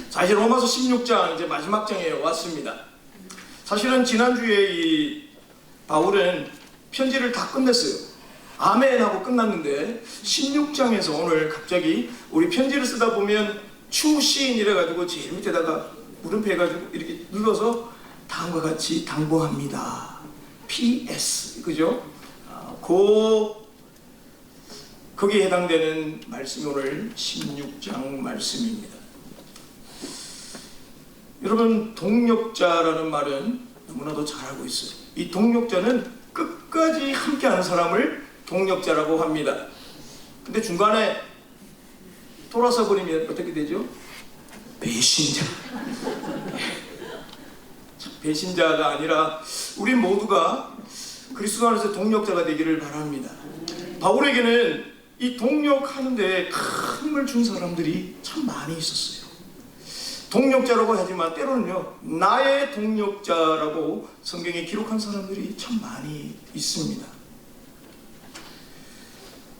자, 이제 로마서 16장 이제 마지막 장에 왔습니다. 사실은 지난주에 이 바울은 편지를 다 끝냈어요. 아멘 하고 끝났는데 16장에서 오늘 갑자기 우리 편지를 쓰다 보면 추시인 이래가지고 제일 밑에다가 물음표 해가지고 이렇게 눌러서 다음과 같이 당부합니다. PS 그죠? 거기에 해당되는 말씀이 오늘 16장 말씀입니다. 여러분, 동력자라는 말은 너무나도 잘 알고 있어요. 이 동력자는 끝까지 함께하는 사람을 동력자라고 합니다. 근데 중간에 돌아서 버리면 어떻게 되죠? 배신자. 배신자가 아니라 우리 모두가 그리스도 안에서 동력자가 되기를 바랍니다. 바울에게는 이 동력하는데 큰 힘을 준 사람들이 참 많이 있었어요. 동력자라고 하지만 때로는요, 나의 동력자라고 성경에 기록한 사람들이 참 많이 있습니다.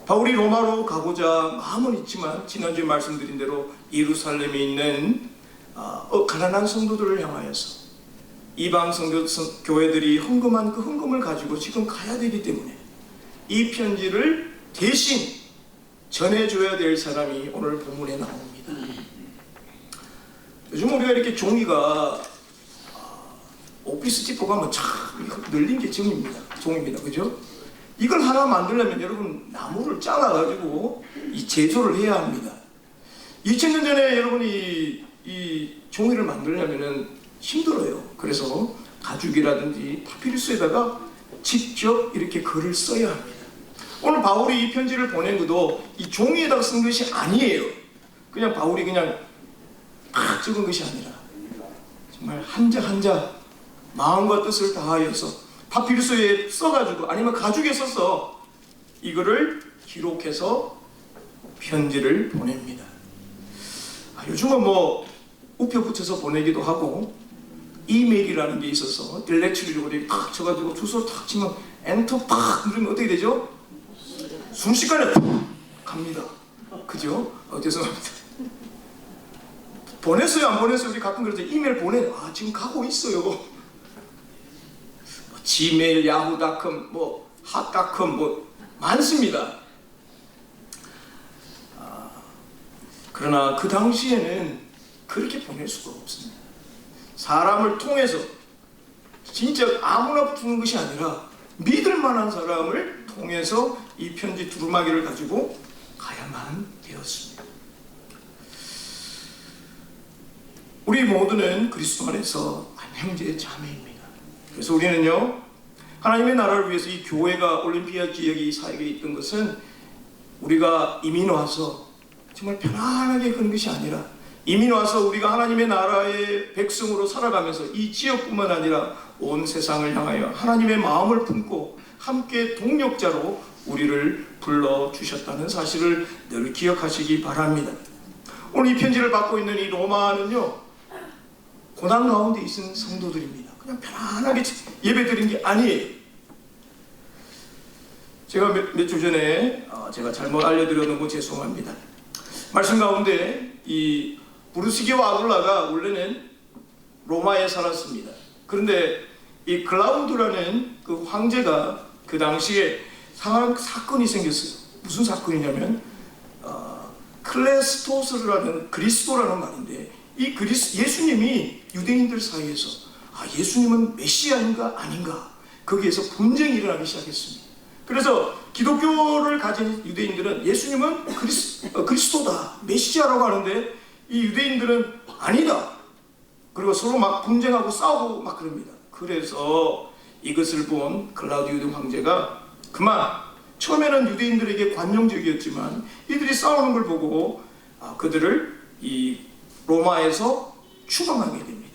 바울이 로마로 가고자 마음은 있지만 지난주에 말씀드린 대로 예루살렘에 있는 가난한 성도들을 향하여서 이방 교회들이 헌금한 그 헌금을 가지고 지금 가야 되기 때문에 이 편지를 대신 전해줘야 될 사람이 오늘 본문에 나옵니다. 요즘 우리가 이렇게 종이가 오피스 디포 가면 참 늘린 게 종입니다. 그죠? 이걸 하나 만들려면 여러분 나무를 잘라가지고 이 제조를 해야 합니다. 2000년 전에 여러분이 이 종이를 만들려면 힘들어요. 그래서 가죽이라든지 파피루스에다가 직접 이렇게 글을 써야 합니다. 오늘 바울이 이 편지를 보낸 것도 이 종이에다가 쓴 것이 아니에요. 그냥 바울이 그냥 막 적은 것이 아니라 정말 한자 한자 마음과 뜻을 다하여서 파피루스에 써가지고 아니면 가죽에 써서 이거를 기록해서 편지를 보냅니다. 요즘은 뭐 우표 붙여서 보내기도 하고 이메일이라는 게 있어서 딜렉츄리로 이렇게 탁 쳐가지고 주소를 탁 치면 엔터 팍 누르면 어떻게 되죠? 순식간에 갑니다. 그죠? 죄송합니다. 보냈어요 안 보냈어요? 우리 가끔 그러죠. 이메일 지금 가고 있어요. 지메일, 야후닷컴, 핫닷컴 많습니다. 그러나 그 당시에는 그렇게 보낼 수가 없습니다. 사람을 통해서 진짜 아무나 주는 것이 아니라 믿을 만한 사람을 통해서 이 편지 두루마기를 가지고 가야만 되었습니다. 우리 모두는 그리스도 안에서 한 형제 자매입니다. 그래서 우리는요, 하나님의 나라를 위해서 이 교회가 올림피아 지역이 사역에 있던 것은 우리가 이민 와서 정말 편안하게 그런 것이 아니라 이민 와서 우리가 하나님의 나라의 백성으로 살아가면서 이 지역뿐만 아니라 온 세상을 향하여 하나님의 마음을 품고 함께 동력자로 우리를 불러주셨다는 사실을 늘 기억하시기 바랍니다. 오늘 이 편지를 받고 있는 이 로마는요, 고난 가운데 있는 성도들입니다. 그냥 편안하게 예배드린 게 아니에요. 제가 몇 주 전에 제가 잘못 알려드려놓은 거 죄송합니다. 말씀 가운데 이 부르시게와 아굴라가 원래는 로마에 살았습니다. 그런데 이 클라우드라는 그 황제가 그 당시에 사건이 생겼어요. 무슨 사건이냐면 클레스토스라는 그리스도라는 말인데 이 예수님이 유대인들 사이에서 예수님은 메시아인가 아닌가 거기에서 분쟁이 일어나기 시작했습니다. 그래서 기독교를 가진 유대인들은 예수님은 그리스도다 메시아라고 하는데 이 유대인들은 아니다. 그리고 서로 막 분쟁하고 싸우고 막 그럽니다. 그래서 이것을 본 클라우디우스 황제가 처음에는 유대인들에게 관용적이었지만 이들이 싸우는 걸 보고 그들을 이 로마에서 추방하게 됩니다.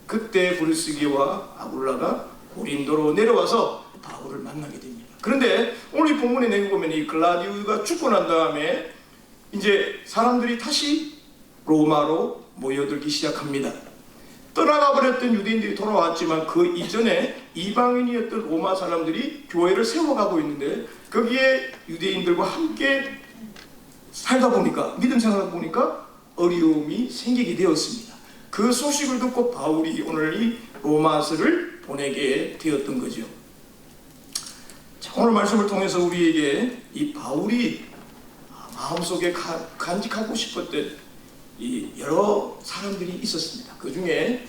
그때 부르스기와 아굴라가 고린도로 내려와서 바울을 만나게 됩니다. 그런데 오늘 이 본문에 내용 보면 이 클라우디우스가 죽고 난 다음에 이제 사람들이 다시 로마로 모여들기 시작합니다. 떠나가 버렸던 유대인들이 돌아왔지만 그 이전에 이방인이었던 로마 사람들이 교회를 세워가고 있는데 거기에 유대인들과 함께 살다 보니까 믿음 생활하다 보니까 어려움이 생기게 되었습니다. 그 소식을 듣고 바울이 오늘 이 로마서를 보내게 되었던 거죠. 자, 오늘 말씀을 통해서 우리에게 이 바울이 마음속에 간직하고 싶었던 이 여러 사람들이 있었습니다. 그 중에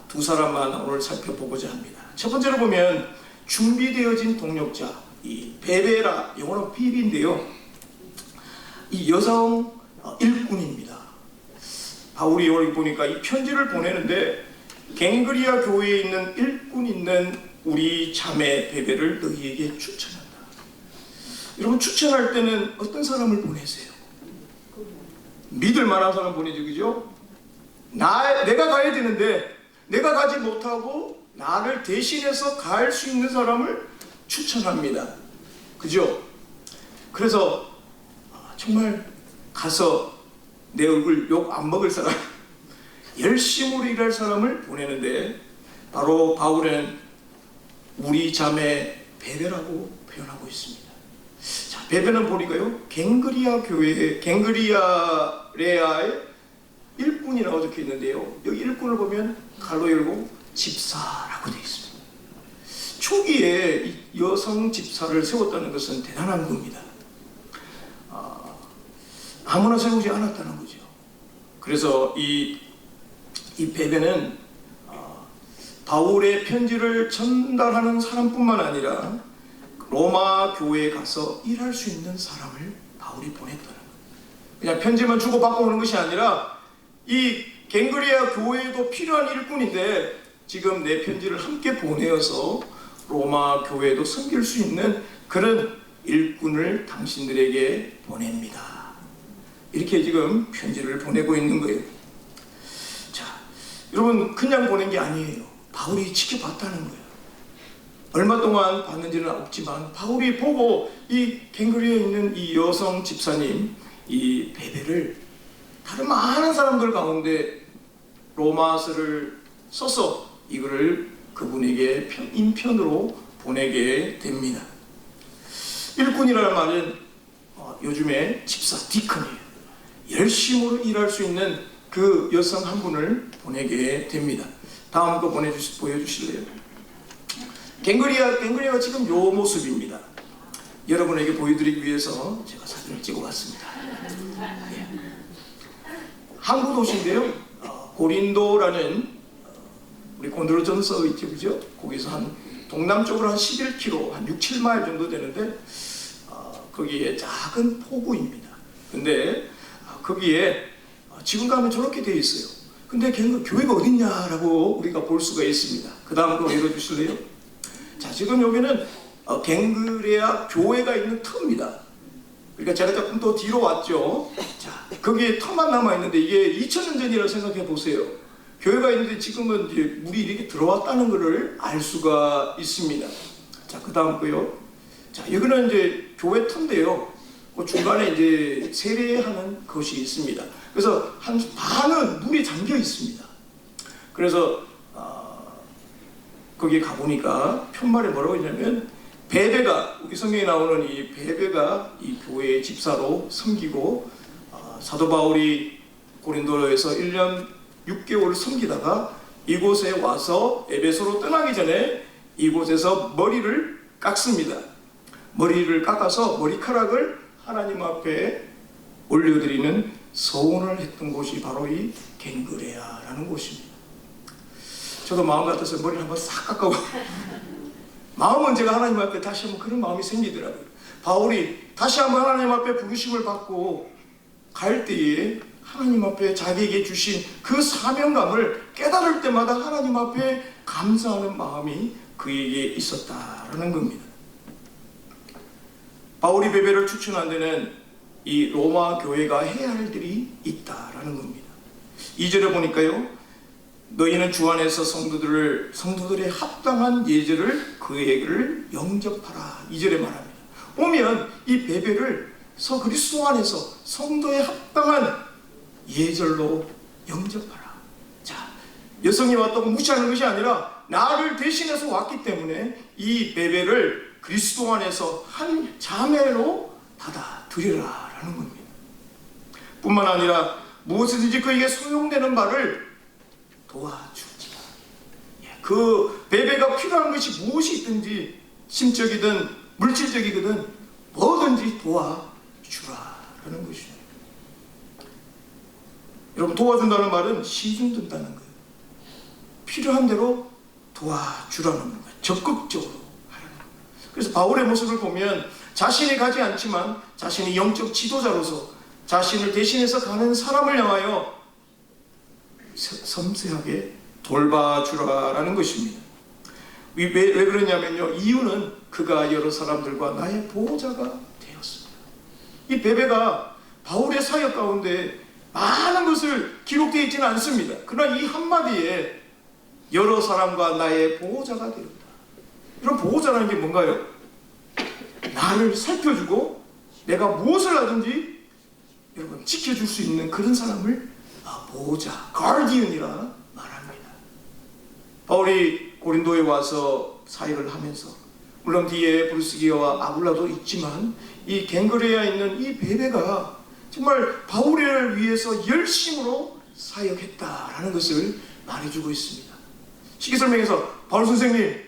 두 사람만 오늘 살펴보고자 합니다. 첫 번째로 보면 준비되어진 동력자, 이 베베라, 영어로 피비인데요. 이 여성 일꾼입니다. 바울이 여기 보니까 이 편지를 보내는데 갱그리아 교회에 있는 일꾼 있는 우리 자매 베베를 너희에게 추천한다. 여러분, 추천할 때는 어떤 사람을 보내세요? 믿을 만한 사람 보내죠, 그죠? 내가 가야 되는데 내가 가지 못하고 나를 대신해서 갈 수 있는 사람을 추천합니다. 그죠? 그래서 정말 가서 내 얼굴 욕 안 먹을 사람, 열심으로 일할 사람을 보내는데 바로 바울은 우리 자매 베베라고 표현하고 있습니다. 자, 베베는 보니까요, 갱그리아 교회의 갱그리아레아의 일꾼이라고 적혀 있는데요. 여기 일꾼을 보면 가로 열고 집사라고 되어 있습니다. 초기에 이 여성 집사를 세웠다는 것은 대단한 겁니다. 아무나 세우지 않았다는 거죠. 그래서 이 베베는 바울의 편지를 전달하는 사람뿐만 아니라 로마 교회에 가서 일할 수 있는 사람을 바울이 보냈다는 거예요. 그냥 편지만 주고 받고 오는 것이 아니라 이 갱그리아 교회에도 필요한 일꾼인데 지금 내 편지를 함께 보내어서 로마 교회에도 섬길 수 있는 그런 일꾼을 당신들에게 보냅니다. 이렇게 지금 편지를 보내고 있는 거예요. 자, 여러분, 그냥 보낸 게 아니에요. 바울이 지켜봤다는 거예요. 얼마 동안 봤는지는 없지만 바울이 보고 이 갱그리아에 있는 이 여성 집사님, 이 베베를 다른 많은 사람들 가운데 로마서를 써서 이거를 그분에게 인편으로 보내게 됩니다. 일꾼이라는 말은 요즘에 집사, 디컨이에요. 열심으로 일할 수 있는 그 여성 한 분을 보내게 됩니다. 다음 거 보여주실래요? 갱그리아가 지금 요 모습입니다. 여러분에게 보여드리기 위해서 제가 사진을 찍어봤습니다. 네. 항구 도시인데요. 고린도라는 우리 고린도전서 있죠, 그죠? 거기서 한 동남쪽으로 한 11km, 한 6, 7마일 정도 되는데 거기에 작은 포구입니다. 근데 거기에 지금 가면 저렇게 되어 있어요. 근데 교회가 어딨냐라고 우리가 볼 수가 있습니다. 그 다음 거 열어주실래요? 자, 지금 여기는 갱그리아 교회가 있는 터입니다. 그러니까 제가 조금 더 뒤로 왔죠. 자, 거기에 터만 남아있는데 이게 2000년 전이라고 생각해 보세요. 교회가 있는데 지금은 이제 물이 이렇게 들어왔다는 것을 알 수가 있습니다. 자, 그 다음 거요. 자, 여기는 이제 교회 터인데요. 그 중간에 이제 세례하는 것이 있습니다. 그래서 한 반은 물에 잠겨 있습니다. 그래서 거기에 가보니까 편말에 뭐라고 했냐면 베베가, 우리 성경에 나오는 이 베베가 이 교회의 집사로 섬기고 사도 바울이 고린도에서 1년 6개월을 섬기다가 이곳에 와서 에베소로 떠나기 전에 이곳에서 머리를 깎습니다. 머리를 깎아서 머리카락을 하나님 앞에 올려드리는 서원을 했던 곳이 바로 이 갱그레아라는 곳입니다. 저도 마음 같아서 머리를 한번 싹 깎아고 마음은 제가 하나님 앞에 다시 한번 그런 마음이 생기더라고요. 바울이 다시 한번 하나님 앞에 부르심을 받고 갈 때에 하나님 앞에 자기에게 주신 그 사명감을 깨달을 때마다 하나님 앞에 감사하는 마음이 그에게 있었다라는 겁니다. 바울이 베베를 추천한 데는 이 로마 교회가 해야 할 일이 있다라는 겁니다. 2절에 보니까요, 너희는 주 안에서 성도들의 합당한 예절을 그에게를 영접하라. 2절에 말합니다. 보면 이 베베를 그리스도 안에서 성도의 합당한 예절로 영접하라. 자, 여성이 왔다고 무시하는 것이 아니라 나를 대신해서 왔기 때문에 이 베베를 그리스도 안에서 한 자매로 받아들이라라는 겁니다. 뿐만 아니라 무엇이든지 그에게 소용되는 바를 도와줄지라. 그 베베가 필요한 것이 무엇이 있든지 심적이든 물질적이든 뭐든지 도와주라라는 것이죠. 여러분, 도와준다는 말은 시중 든다는 거예요. 필요한 대로 도와주라는 거예요. 적극적으로 하라는 거예요. 그래서 바울의 모습을 보면 자신이 가지 않지만 자신이 영적 지도자로서 자신을 대신해서 가는 사람을 향하여 섬세하게 돌봐주라라는 것입니다. 왜 그러냐면요, 이유는 그가 여러 사람들과 나의 보호자가 되었습니다. 이 베베가 바울의 사역 가운데 많은 것을 기록되어 있지는 않습니다. 그러나 이 한마디에 여러 사람과 나의 보호자가 되었다. 이런 보호자라는 게 뭔가요? 나를 살펴주고 내가 무엇을 하든지 여러분 지켜줄 수 있는 그런 사람을 보호자, 가디언이라 말합니다. 바울이 고린도에 와서 사역을 하면서 물론 뒤에 브루스기어와 아굴라도 있지만 이 갱그레아에 있는 이 베베가 정말 바울을 위해서 열심으로 사역했다라는 것을 말해주고 있습니다. 시기설명에서 바울 선생님,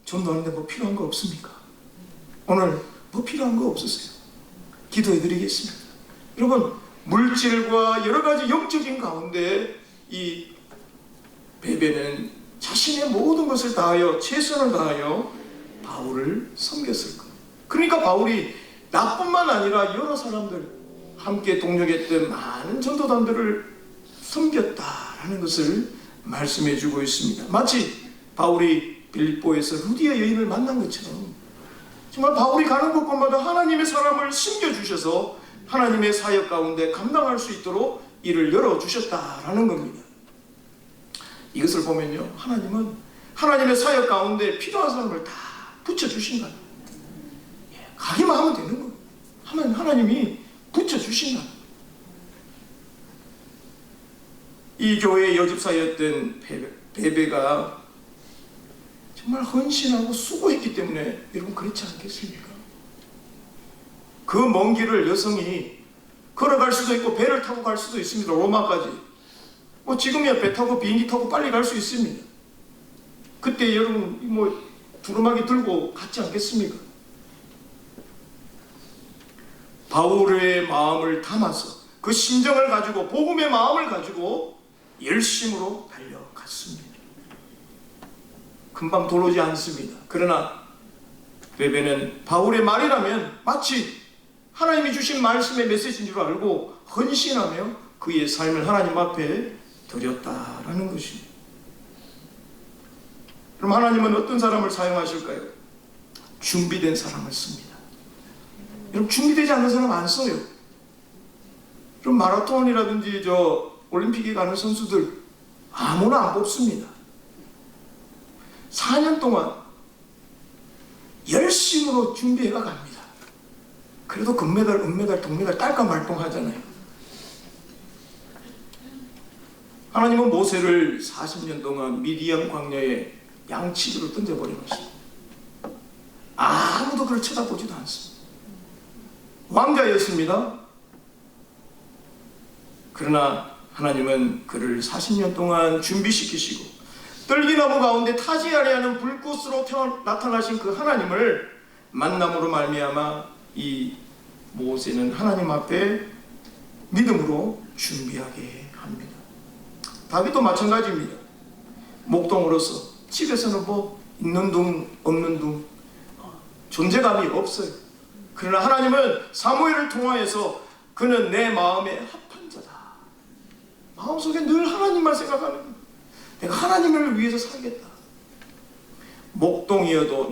전도하는데 뭐 필요한 거 없습니까? 오늘 뭐 필요한 거 없으세요? 기도해드리겠습니다. 여러분, 물질과 여러 가지 영적인 가운데 이 베베는 자신의 모든 것을 다하여 최선을 다하여 바울을 섬겼을 거예요. 그러니까 바울이 나뿐만 아니라 여러 사람들 함께 동력했던 많은 전도단들을 섬겼다라는 것을 말씀해 주고 있습니다. 마치 바울이 빌립보에서 루디아 여인을 만난 것처럼 정말 바울이 가는 곳곳마다 하나님의 사람을 심겨주셔서 하나님의 사역 가운데 감당할 수 있도록 이를 열어주셨다라는 겁니다. 이것을 보면요, 하나님은 하나님의 사역 가운데 필요한 사람을 다 붙여주신다. 가기만 하면 되는 거예요. 하면 하나님이 붙여주신다. 이 교회의 여집사였던 베베가 정말 헌신하고 수고했기 때문에 여러분 그렇지 않겠습니까? 그 먼 길을 여성이 걸어갈 수도 있고 배를 타고 갈 수도 있습니다. 로마까지. 뭐 지금이야 배 타고 비행기 타고 빨리 갈 수 있습니다. 그때 여러분 뭐 두루마기 들고 갔지 않겠습니까? 바울의 마음을 담아서 그 심정을 가지고 복음의 마음을 가지고 열심으로 달려갔습니다. 금방 돌아오지 않습니다. 그러나 베베는 바울의 말이라면 마치 하나님이 주신 말씀의 메시지인 줄 알고 헌신하며 그의 삶을 하나님 앞에 드렸다라는 것입니다. 그럼 하나님은 어떤 사람을 사용하실까요? 준비된 사람을 씁니다. 여러분, 준비되지 않는 사람 안 써요. 그럼 마라톤이라든지 올림픽에 가는 선수들 아무나 안 뽑습니다. 4년 동안 열심으로 준비해가 갑니다. 그래도 금메달, 은메달, 동메달 딸까 말똥 하잖아요. 하나님은 모세를 40년 동안 미디안 광야에 양치기로 던져버려놓습니다. 아무도 그를 쳐다보지도 않습니다. 왕자였습니다. 그러나 하나님은 그를 40년 동안 준비시키시고 떨기나무 가운데 타지 아니하는 불꽃으로 나타나신 그 하나님을 만남으로 말미암아 이 모세는 하나님 앞에 믿음으로 준비하게 합니다. 다윗도 마찬가지입니다. 목동으로서 집에서는 뭐 있는 둥 없는 둥 존재감이 없어요. 그러나 하나님은 사무엘을 통하여서 그는 내 마음에 합한 자다. 마음속에 늘 하나님만 생각하는 거예요. 내가 하나님을 위해서 살겠다. 목동이어도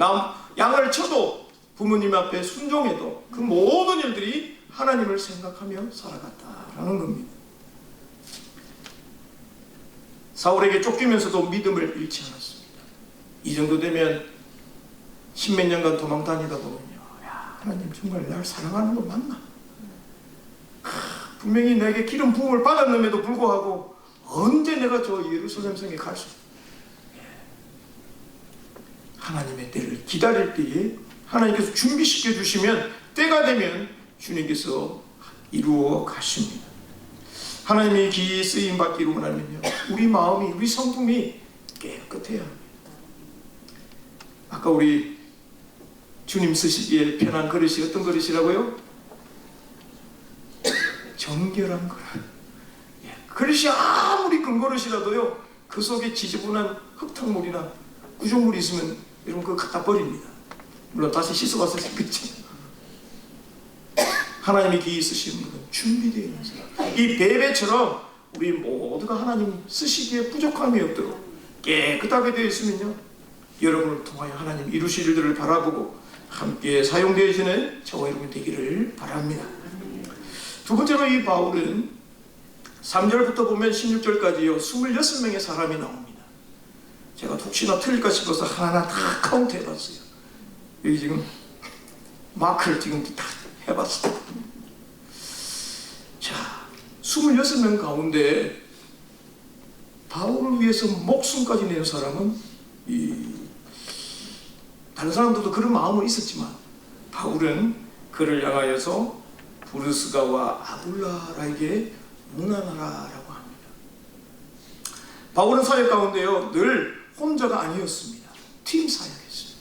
양을 쳐도 부모님 앞에 순종해도 그 모든 일들이 하나님을 생각하며 살아갔다라는 겁니다. 사울에게 쫓기면서도 믿음을 잃지 않았습니다. 이 정도 되면 십몇 년간 도망 다니다 보면요, 야, 하나님 정말 날 사랑하는 거 맞나? 분명히 내게 기름 부음을 받았음에도 불구하고 언제 내가 저 예루살렘 성에 갈 수 있을까? 하나님의 때를 기다릴 때에 하나님께서 준비시켜 주시면 때가 되면 주님께서 이루어 가십니다. 하나님의 기이 쓰임 받기로 원하면요, 우리 마음이, 우리 성품이 깨끗해야 합니다. 아까 우리 주님 쓰시기에 편한 그릇이 어떤 그릇이라고요? 정결한 그릇. 그릇이 아무리 큰 그릇이라도요, 그 속에 지저분한 흙탕물이나 구조물이 있으면 여러분 그거 갖다 버립니다. 물론 다시 씻어가서 쓰겠지. 하나님이 기이 쓰시는 건 준비되어 있는 사람. 이 베베처럼 우리 모두가 하나님 쓰시기에 부족함이 없도록 깨끗하게 되어 있으면요, 여러분을 통하여 하나님 이루실 일들을 바라보고 함께 사용되어지는 저와 여러분 되기를 바랍니다. 두 번째로 이 바울은 3절부터 보면 16절까지요 26명의 사람이 나옵니다. 제가 혹시나 틀릴까 싶어서 하나하나 다 카운트 해봤어요. 여기 지금 마크를 지금 다 해봤어요. 자, 26명 가운데 바울을 위해서 목숨까지 내는 사람은 다른 사람들도 그런 마음은 있었지만 바울은 그를 향하여서 부르스가와 아굴라라에게 문안하라라고 합니다. 바울은 사역 가운데요 늘 혼자가 아니었습니다. 팀 사역이었습니다.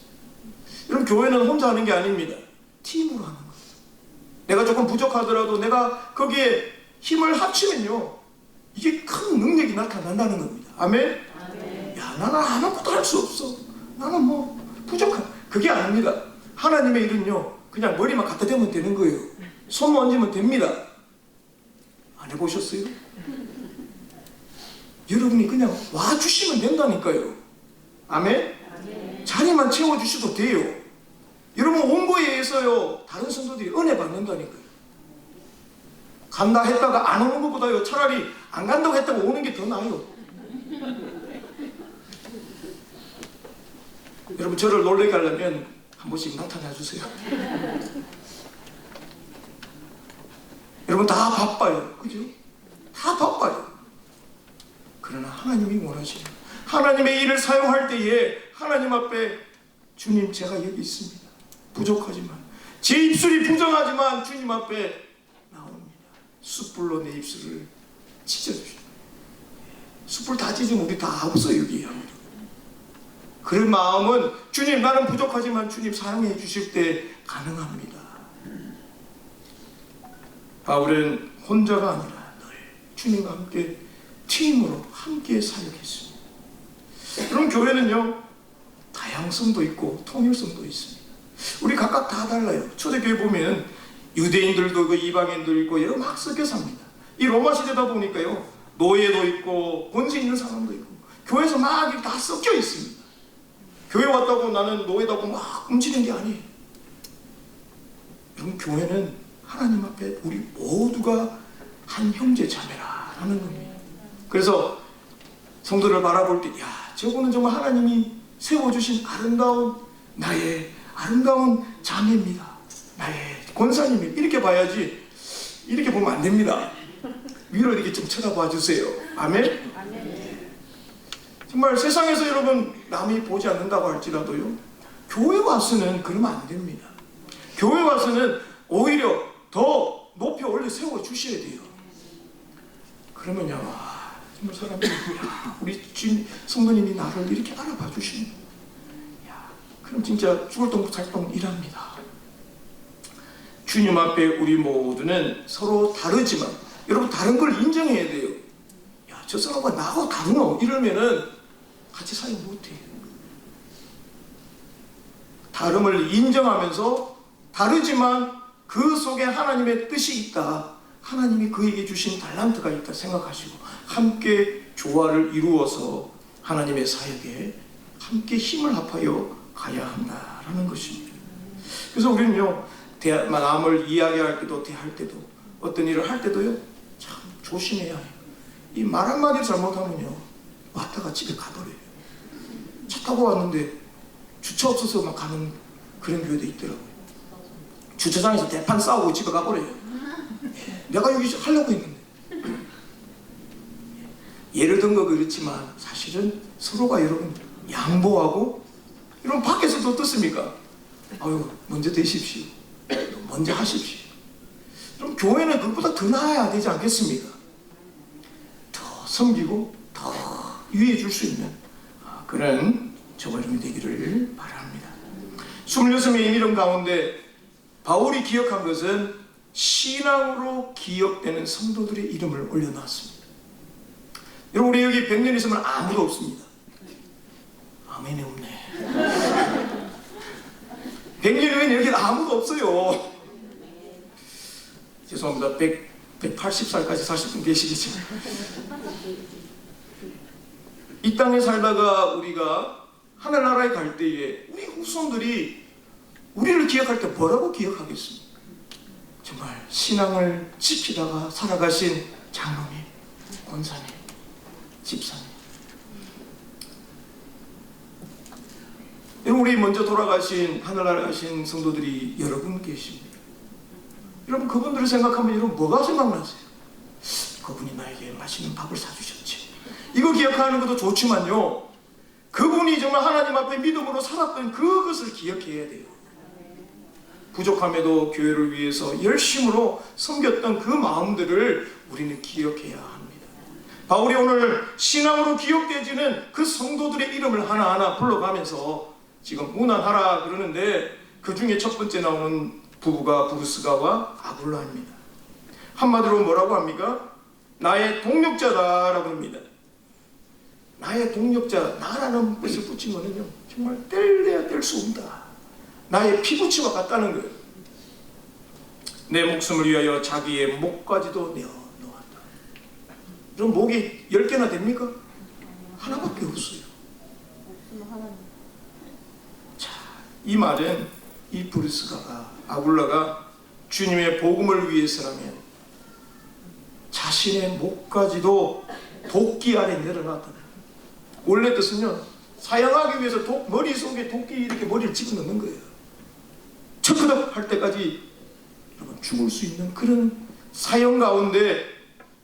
여러분, 교회는 혼자 하는 게 아닙니다. 팀으로 하는 겁니다. 내가 조금 부족하더라도 내가 거기에 힘을 합치면요 이게 큰 능력이 나타난다는 겁니다. 아멘? 야, 나는 아무것도 할 수 없어, 나는 뭐 부족한, 그게 아닙니다. 하나님의 일은요 그냥 머리만 갖다 대면 되는 거예요. 손만 얹으면 됩니다. 안 해보셨어요? 여러분이 그냥 와주시면 된다니까요. 아멘? 자리만 채워주셔도 돼요. 여러분 온 거에 의해서요 다른 성도들이 은혜 받는다니까요. 간다 했다가 안 오는 것보다요 차라리 안 간다고 했다가 오는 게 더 나아요. 여러분 저를 놀라게 하려면 한 번씩 나타나 주세요. 여러분 다 바빠요. 그죠? 다 바빠요. 그러나 하나님이 원하시는 하나님의 일을 사용할 때에 하나님 앞에 주님 제가 여기 있습니다. 부족하지만 제 입술이 부정하지만 주님 앞에 나옵니다. 숯불로 내 입술을 찢어주십니다. 숯불 다 찢으면 우리 다 없어요 여기요. 그런 마음은 주님 나는 부족하지만 주님 사용해 주실 때 가능합니다. 바울은 혼자가 아니라 늘 주님과 함께 팀으로 함께 사역했습니다. 그럼 교회는요 다양성도 있고 통일성도 있습니다. 우리 각각 다 달라요. 초대교회 보면 유대인들도 있고 이방인도 있고 여러 막 섞여 삽니다. 이 로마 시대다 보니까요 노예도 있고 권세 있는 사람도 있고 교회에서 막 다 섞여 있습니다. 교회 왔다고 나는 노예다고 막 움직이는 게 아니에요. 여러분 교회는 하나님 앞에 우리 모두가 한 형제 자매라라는 겁니다. 그래서 성도를 바라볼 때, 야, 저분은 정말 하나님이 세워주신 아름다운 나의 아름다운 자매입니다. 나의 권사님입니다. 이렇게 봐야지 이렇게 보면 안 됩니다. 위로 이렇게 좀 쳐다봐 주세요. 아멘? 정말 세상에서 여러분 남이 보지 않는다고 할지라도요 교회 와서는 그러면 안 됩니다. 교회 와서는 오히려 더 높이 올려 세워 주셔야 돼요. 그러면요 정말 사람들이 우리 성도님이 나를 이렇게 알아봐 주시는, 그럼 진짜 죽을 똥 살 똥 일합니다. 주님 앞에 우리 모두는 서로 다르지만 여러분 다른 걸 인정해야 돼요. 야, 저 사람과 나하고 다르노 이러면은 같이 사용 못해요. 다름을 인정하면서 다르지만 그 속에 하나님의 뜻이 있다, 하나님이 그에게 주신 달란트가 있다 생각하시고 함께 조화를 이루어서 하나님의 사역에 함께 힘을 합하여 가야 한다라는 것입니다. 그래서 우리는요 남을 이야기할 때도 대할 때도 어떤 일을 할 때도요 참 조심해야 해요. 이 말 한마디를 잘못하면요 왔다가 집에 가버려요. 차 타고 왔는데 주차 없어서 막 가는 그런 교회도 있더라고요. 주차장에서 대판 싸우고 집에 가버려요. 내가 여기 하려고 했는데. 예를 든 거 그렇지만 사실은 서로가 여러분 양보하고, 여러분 밖에서도 어떻습니까? 아유 먼저 되십시오, 먼저 하십시오. 그럼 교회는 그것보다 더 나아야 되지 않겠습니까? 섬기고 더 유해해 줄 수 있는 그런 저와 여러분이 되기를 바랍니다. 26명의 이름 가운데 바울이 기억한 것은 신앙으로 기억되는 성도들의 이름을 올려놨습니다. 여러분, 우리 여기 100년 있으면 아무도 없습니다. 아멘이 없네. 100년이면 여기 아무도 없어요. 죄송합니다. 180살까지 사실 분 계시겠지만 이 땅에 살다가 우리가 하늘나라에 갈 때에 우리 후손들이 우리를 기억할 때 뭐라고 기억하겠습니까? 정말 신앙을 지키다가 살아가신 장로님, 권사님, 집사님. 여러분, 우리 먼저 돌아가신 하늘나라 가신 성도들이 여러분 계십니다. 여러분, 그분들을 생각하면 여러분 뭐가 생각나세요? 그분이 나에게 맛있는 밥을 사주셨지. 이거 기억하는 것도 좋지만요, 그분이 정말 하나님 앞에 믿음으로 살았던 그것을 기억해야 돼요. 부족함에도 교회를 위해서 열심으로 섬겼던 그 마음들을 우리는 기억해야 합니다. 바울이 오늘 신앙으로 기억되지는 그 성도들의 이름을 하나하나 불러가면서 지금 문안하라 그러는데, 그 중에 첫 번째 나오는 부부가 브루스가와 아굴라입니다. 한마디로 뭐라고 합니까? 나의 동력자다라고 합니다. 나의 동력자, 나라는 뜻을 붙인 거는요, 정말 뗄래야 뗄 수 없다. 나의 피부치와 같다는 거예요. 내 목숨을 위하여 자기의 목까지도 내어 놓았다. 그럼 목이 10개나 됩니까? 하나밖에 없어요. 자, 이 말은 이 브루스가가, 아굴라가 주님의 복음을 위해서라면 자신의 목까지도 도끼 아래 내려놨다. 원래 뜻은요, 사형하기 위해서 머릿속에 도끼 이렇게 머리를 집어넣는 거예요. 척크덕 할 때까지 여러분 죽을 수 있는 그런 사형 가운데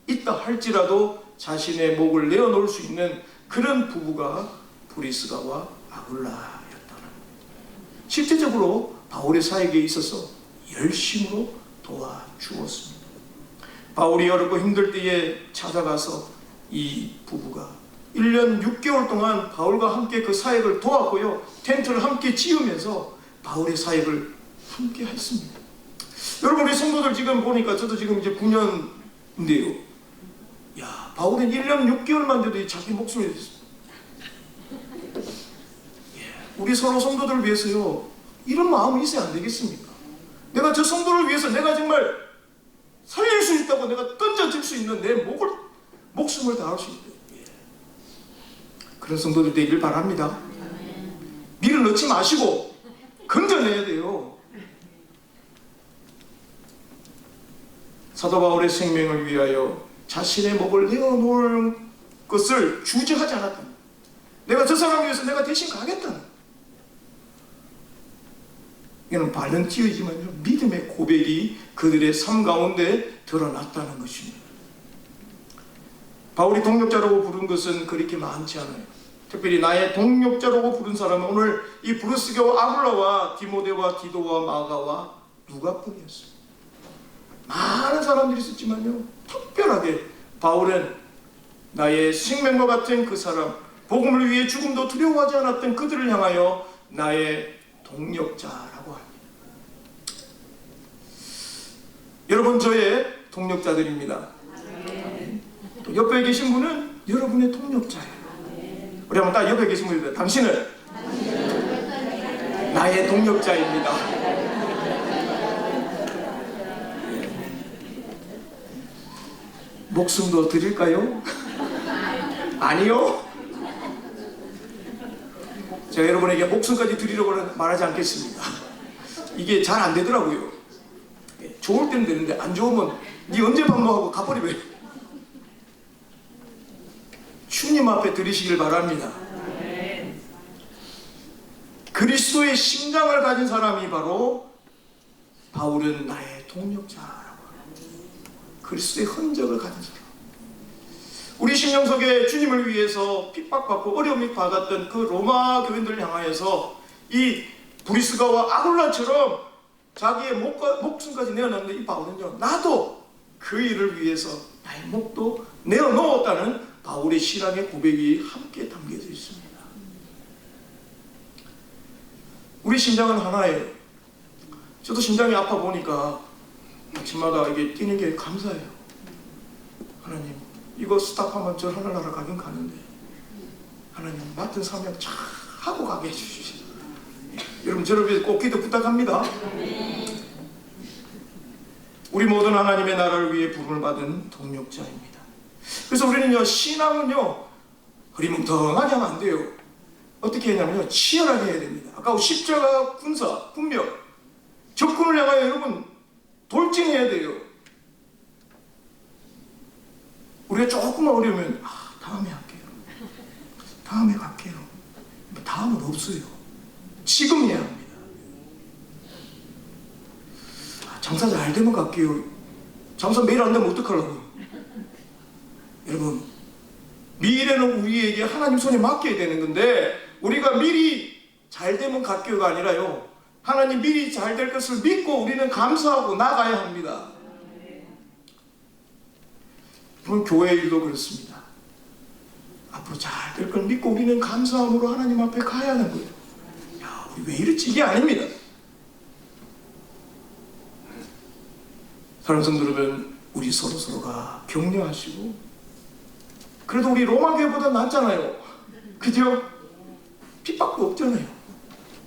있다 할지라도 자신의 목을 내어놓을 수 있는 그런 부부가 브리스가와 아굴라였다는 거예요. 실제적으로 바울의 사역에 있어서 열심으로 도와주었습니다. 바울이 어렵고 힘들 때에 찾아가서 이 부부가 1년 6개월 동안 바울과 함께 그 사역을 도왔고요, 텐트를 함께 지으면서 바울의 사역을 함께 했습니다. 여러분, 우리 성도들 지금 보니까 저도 지금 이제 9년인데요. 야, 바울은 1년 6개월만 돼도 자기 목숨을 냈습니다. 우리 서로 성도들을 위해서요, 이런 마음이 있어야 안 되겠습니까? 내가 저 성도를 위해서 내가 정말 살릴 수 있다고 내가 던져줄 수 있는 내 목숨을 다할 수 있다. 그런 성도들 되기를 바랍니다. 밀어 넣지 마시고 건져내야 돼요. 사도 바울의 생명을 위하여 자신의 목을 내어놓을 것을 주저하지 않았다. 내가 저 사람 위해서 내가 대신 가겠다. 이는 발렌티어이지만요, 믿음의 고백이 그들의 삶 가운데 드러났다는 것입니다. 바울이 동력자라고 부른 것은 그렇게 많지 않아요. 특별히 나의 동력자라고 부른 사람은 오늘 이 브루스가와 아굴라와 디모데와 디도와 마가와 누가뿐이었어요. 많은 사람들이 있었지만요, 특별하게 바울은 나의 생명과 같은 그 사람, 복음을 위해 죽음도 두려워하지 않았던 그들을 향하여 나의 동력자라고 합니다. 여러분, 저의 동력자들입니다. 또 옆에 계신 분은 여러분의 동력자예요. 우리 한번 딱 옆에 계신 분입니다. 당신은 나의 동력자입니다. 목숨도 드릴까요? 아니요. 제가 여러분에게 목숨까지 드리려고 말하지 않겠습니다. 이게 잘 안 되더라고요. 좋을 때는 되는데 안 좋으면 네 언제 반모하고 가버리면 주님 앞에 드리시길 바랍니다. 그리스도의 심장을 가진 사람이 바로 바울은 나의 동력자라고 합니다. 그리스도의 흔적을 가진 사람. 우리 심령 속에 주님을 위해서 핍박받고 어려움을 받았던 그 로마 교인들을 향하여서 이 브리스가와 아굴라처럼 자기의 목숨까지 내어놨는데, 이 바울은요, 나도 그 일을 위해서 나의 목도 내어놓았다는 바울. 신앙의 고백이 함께 담겨져 있습니다. 우리 심장은 하나예요. 저도 심장이 아파 보니까 아침마다 이게 뛰는 게 감사해요. 하나님, 이거 스탑하면 저 하늘나라 가긴 가는데 하나님 맡은 사명 잘 하고 가게 해주시죠. 여러분 저를 위해서 꼭 기도 부탁합니다. 우리 모든 하나님의 나라를 위해 부름을 받은 동력자입니다. 그래서 우리는요, 신앙은요 흐리멍텅하게 하면 안 돼요. 어떻게 했냐면요, 치열하게 해야 됩니다. 아까 십자가 군사 군명 적군을 향하여 여러분 돌진해야 돼요. 우리가 조금만 어려우면 다음에 할게요, 다음에 갈게요. 다음은 없어요. 지금 해야 합니다. 장사 잘 되면 갈게요. 장사 매일 안 되면 어떡하려고요? 여러분, 미래는 우리에게 하나님 손에 맡겨야 되는 건데 우리가 미리 잘 되면 갈게요가 아니라요, 하나님 미리 잘 될 것을 믿고 우리는 감사하고 나가야 합니다. 이번 교회 일도 그렇습니다. 앞으로 잘 될 걸 믿고 우리는 감사함으로 하나님 앞에 가야 하는 거예요. 야, 우리 왜 이렇지? 이게 아닙니다. 사랑하는 성도들은 우리 서로가 격려하시고, 그래도 우리 로마 교회보다 낫잖아요. 그죠? 핍박도 없잖아요.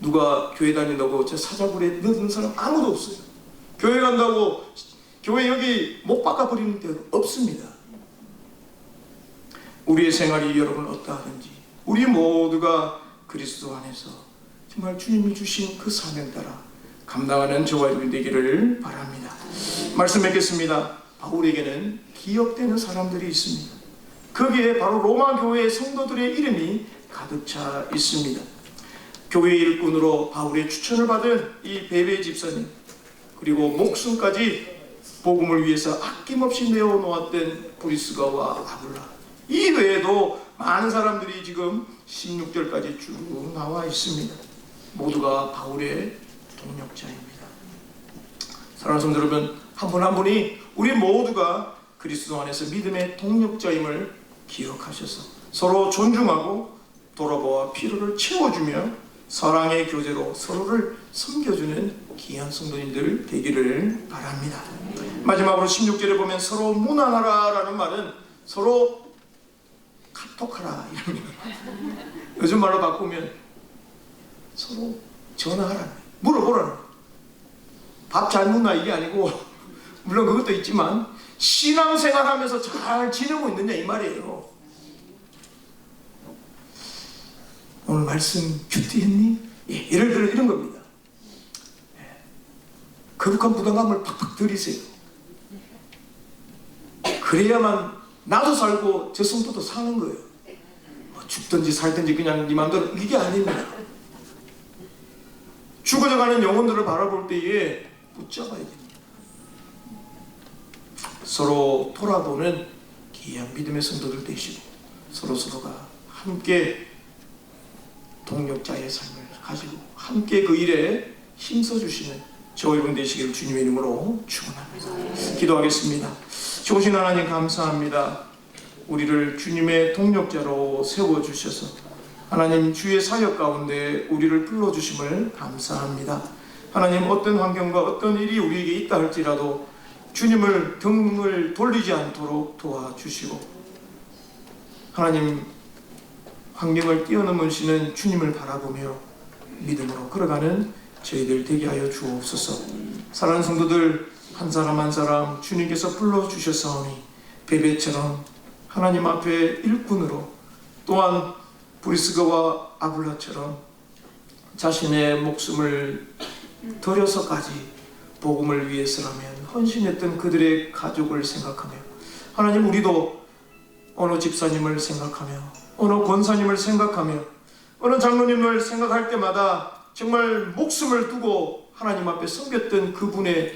누가 교회 다닌다고 저 사자굴에 넣는 사람 아무도 없어요. 교회 간다고 교회 여기 못 바꿔버리는 데 없습니다. 우리의 생활이 여러분 어떠하든지 우리 모두가 그리스도 안에서 정말 주님이 주신 그 사명 따라 감당하는 저와 여러분 되기를 바랍니다. 말씀 맺겠습니다. 바울에게는 기억되는 사람들이 있습니다. 거기에 바로 로마 교회의 성도들의 이름이 가득 차 있습니다. 교회 일꾼으로 바울의 추천을 받은 이 베베 집사님, 그리고 목숨까지 복음을 위해서 아낌없이 내어놓았던 브리스가와 아굴라, 이 외에도 많은 사람들이 지금 16절까지 쭉 나와 있습니다. 모두가 바울의 동력자입니다. 사랑하는 성도 여러분, 한 분 한 분이 우리 모두가 그리스도 안에서 믿음의 동력자임을 기억하셔서 서로 존중하고 돌아보아 필요를 채워주며 사랑의 교제로 서로를 섬겨주는 귀한 성도님들 되기를 바랍니다. 마지막으로 16절에 보면 서로 문안하라라는 말은 서로 카톡하라 이랍니다. 요즘 말로 바꾸면 서로 전화하라, 물어보라. 밥 잘 먹나 이게 아니고, 물론 그것도 있지만 신앙생활하면서 잘 지내고 있느냐 이 말이에요. 오늘 말씀 큐티했니? 예, 예를 들어 이런 겁니다. 예, 거룩한 부담감을 팍팍 들이세요. 그래야만 나도 살고 저 성도도 사는 거예요. 뭐 죽든지 살든지 그냥 네 맘대로, 이게 아닙니다. 죽어져가는 영혼들을 바라볼 때에 붙잡아야 됩니다. 서로 돌아보는 귀한 믿음의 성도들 되시고 서로가 함께 동력자의 삶을 가지고 함께 그 일에 힘써주시는 저와 여러분 되시기를 주님의 이름으로 축원합니다. 기도하겠습니다. 좋으신 하나님 감사합니다. 우리를 주님의 동력자로 세워주셔서 하나님 주의 사역 가운데 우리를 불러주심을 감사합니다. 하나님 어떤 환경과 어떤 일이 우리에게 있다 할지라도 주님을 등을 돌리지 않도록 도와주시고, 하나님 환경을 뛰어넘으시는 주님을 바라보며 믿음으로 걸어가는 저희들 되게 하여 주옵소서. 사랑하는 성도들 한 사람 한 사람 주님께서 불러주셨사오니 베베처럼 하나님 앞에 일꾼으로, 또한 브리스가와 아굴라처럼 자신의 목숨을 들여서까지 복음을 위해서라면 헌신했던 그들의 가족을 생각하며, 하나님 우리도 어느 집사님을 생각하며 어느 권사님을 생각하며 어느 장로님을 생각할 때마다 정말 목숨을 두고 하나님 앞에 섬겼던 그분의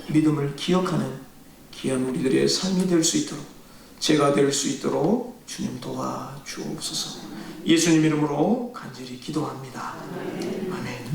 믿음을 기억하는 귀한 우리들의 삶이 될 수 있도록, 제가 될 수 있도록 주님 도와주옵소서. 예수님 이름으로 간절히 기도합니다. 아멘.